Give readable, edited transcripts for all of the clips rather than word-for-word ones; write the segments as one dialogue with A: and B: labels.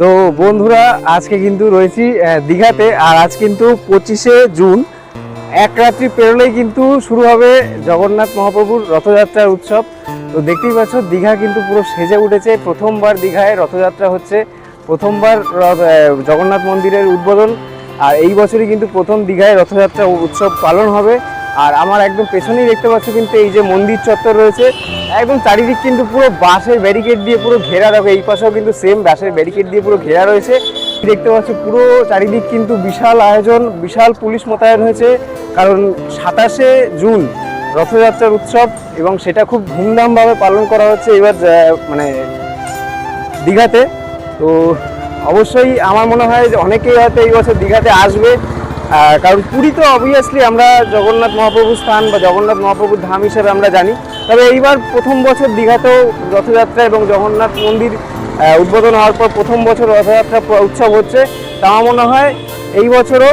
A: তো বন্ধুরা আজকে কিন্তু রয়েছি দীঘাতে, আর আজ কিন্তু 25শে জুন। এক রাত্রি পেরোলেই কিন্তু শুরু হবে জগন্নাথ মহাপ্রভুর রথযাত্রার উৎসব। তো দেখতেই পাচ্ছ দীঘা কিন্তু পুরো সেজে উঠেছে। প্রথমবার দীঘায় রথযাত্রা হচ্ছে, প্রথমবার জগন্নাথ মন্দিরের উদ্বোধন, আর এই বছরই কিন্তু প্রথম দীঘায় রথযাত্রা উৎসব পালন হবে। আর আমার একদম পেছনেই দেখতে পাচ্ছ কিন্তু এই যে মন্দির চত্বর রয়েছে, একদম চারিদিক কিন্তু পুরো বাঁশের ব্যারিকেড দিয়ে পুরো ঘেরা। রাখে এই পাশেও কিন্তু সেম বাঁশের ব্যারিকেড দিয়ে পুরো ঘেরা রয়েছে। দেখতে পাচ্ছ পুরো চারিদিক কিন্তু বিশাল আয়োজন, বিশাল পুলিশ মোতায়েন হয়েছে, কারণ 27শে জুন রথযাত্রার উৎসব এবং সেটা খুব ধুমধামভাবে পালন করা হচ্ছে এবার মানে দীঘাতে। তো অবশ্যই আমার মনে হয় যে অনেকেই হয়তো এই বছর দীঘাতে আসবে, কারণ পুরী তো অবভিয়াসলি আমরা জগন্নাথ মহাপ্রভুর স্থান বা জগন্নাথ মহাপ্রভুর ধাম হিসেবে আমরা জানি। তবে এইবার প্রথম বছর দীঘাতেও রথযাত্রা এবং জগন্নাথ মন্দির উদ্বোধন হওয়ার পর প্রথম বছর রথযাত্রা উৎসব হচ্ছে। তা আমার মনে হয় এই বছরও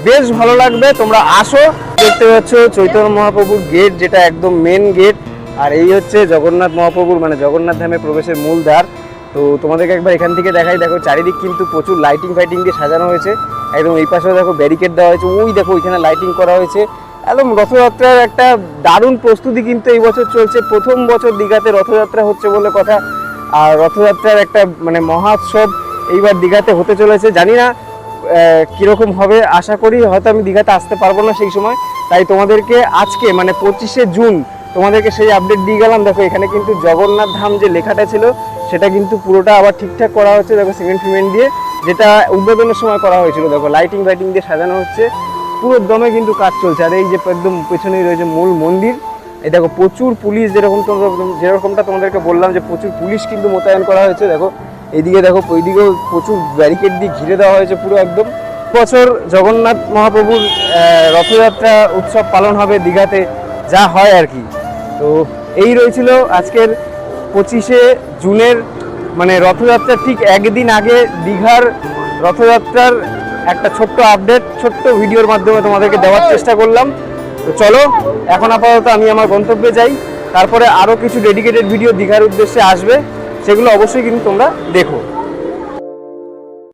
A: বেশ ভালো লাগবে, তোমরা আসো। দেখতে পাচ্ছ চৈতন্য মহাপ্রভুর গেট, যেটা একদম মেন গেট, আর এই হচ্ছে জগন্নাথ মহাপ্রভুর মানে জগন্নাথ ধামে প্রবেশের মূল দ্বার। তো তোমাদেরকে একবার এখান থেকে দেখাই। দেখো চারিদিক কিন্তু প্রচুর লাইটিং ফাইটিং দিয়ে সাজানো হয়েছে। একদম এই পাশেও দেখো ব্যারিকেড দেওয়া হয়েছে, ওই দেখো ওইখানে লাইটিং করা হয়েছে। একদম রথযাত্রার একটা দারুণ প্রস্তুতি কিন্তু এই বছর চলছে। প্রথম বছর দীঘাতে রথযাত্রা হচ্ছে বলে কথা, আর রথযাত্রার একটা মানে মহোৎসব এইবার দীঘাতে হতে চলেছে। জানি না কীরকম হবে, আশা করি হয়তো আমি দীঘাতে আসতে পারবো না সেই সময়, তাই তোমাদেরকে আজকে মানে 25শে জুন তোমাদেরকে সেই আপডেট দিয়ে গেলাম। দেখো এখানে কিন্তু জগন্নাথ ধাম যে লেখাটা ছিল সেটা কিন্তু পুরোটা আবার ঠিকঠাক করা হচ্ছে। দেখো সিমেন্ট ফিমেন্ট দিয়ে, যেটা উদ্বোধনের সময় করা হয়েছিল। দেখো লাইটিং ফাইটিং দিয়ে সাজানো হচ্ছে, পুরো দমে কিন্তু কাজ চলছে। আর এই যে একদম পেছনেই রয়েছে মূল মন্দির। এই দেখো প্রচুর পুলিশ, যেরকমটা তোমাদেরকে বললাম যে প্রচুর পুলিশ কিন্তু মোতায়েন করা হয়েছে। দেখো এইদিকে দেখো, ওইদিকেও প্রচুর ব্যারিকেড দিয়ে ঘিরে দেওয়া হয়েছে পুরো একদম। বছর জগন্নাথ মহাপ্রভুর রথযাত্রা উৎসব পালন হবে দীঘাতে, যা হয় আর কি। তো এই রয়েছিল আজকের 25শে জুনের মানে রথযাত্রার ঠিক একদিন আগে দীঘার রথযাত্রার একটা ছোট্ট আপডেট, ছোট্ট ভিডিওর মাধ্যমে তোমাদেরকে দেওয়ার চেষ্টা করলাম। তো চলো এখন আপাতত আমি আমার গন্তব্যে যাই, তারপরে আরও কিছু ডেডিকেটেড ভিডিও দীঘার উদ্দেশ্যে আসবে, সেগুলো অবশ্যই কিন্তু তোমরা দেখো।